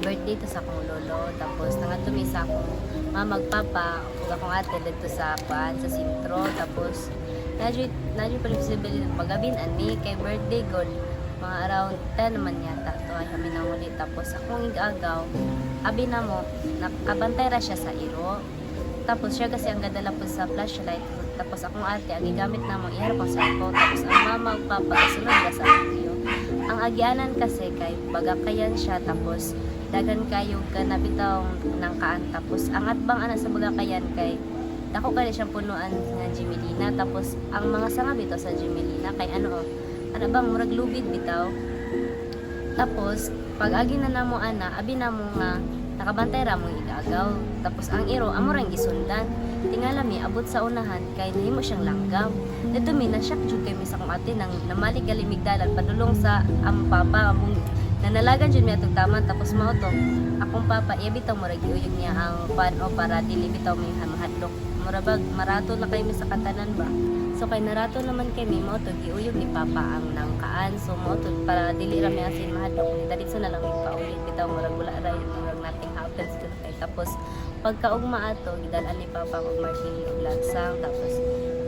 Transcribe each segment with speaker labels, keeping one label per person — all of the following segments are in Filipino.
Speaker 1: birthday to sa akong lolo. Tapos nangadto mi sa akong magpapa ug akong ate dito sa kuan sa sentro. Tapos nadyo possibility pagabin ani kay birthday god mga around 10 naman yata to ay kami nang uli. Tapos akong igagaw abi na mo nakabantay ra siya sa iro. Tapos siya kasi ang gadala po sa flashlight. Tapos akong ate ang gigamit na mo iharap ang cellphone. Tapos ang mama ug papa sunod ra sa video. Ang agianan kasi kay bagakayan siya. Tapos dagan kayo kanabitaw ng kaan. Tapos ang atbang ana sa bagakayan kay dako kay siyang punuan nga Jimelina. Tapos ang mga sanga bitaw sa Jimelina kay ano bang murag lubid bitaw. Tapos pag agi na namo ana abi na mo nga nakabantay ra mo igagaw. Tapos ang iro amo rang gisundan. Tingala mi abot sa unahan kay nahimo siyang langgam. Dito mi na shock jud kay mi sa kong ate nang namalig galimigdalan padulong sa ang papa among nanalagan jud mi atong taman. Tapos mao to akong papa iya bitaw murag giuyog niya ang pano para dili bitaw mi mahadlok. Murabag marato na kay mi sa katanan ba. So kay narato naman kay mi mao to giuyog ni papa ang nangkaan. So mao to para dili ra mi asin mahadlok. Dalitso na lang mi paulit bitaw murag wala ra murag nothing happens to kay. Tapos pagkaugma ato gidalan ni papa og martini ug lansang. Tapos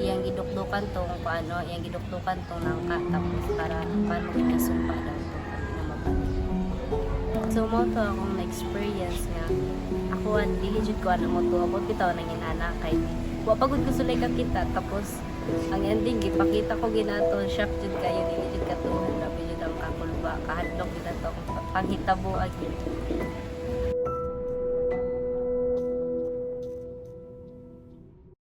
Speaker 1: iyang gidukdukan tong paano iyang gidukdukan tong nangka. Tapos para paano kini sumpa daw to na mabalik. So mo to akong na-experience nga ako an dili jud ko ano mo to abot bitaw nang inana kay wa pagud ko sulay ka kita. Tapos ang ending gipakita ko ginato shock jud kayo dili jud katuhan labi jud ang kakulba kahadlok gid ato panghitabo ag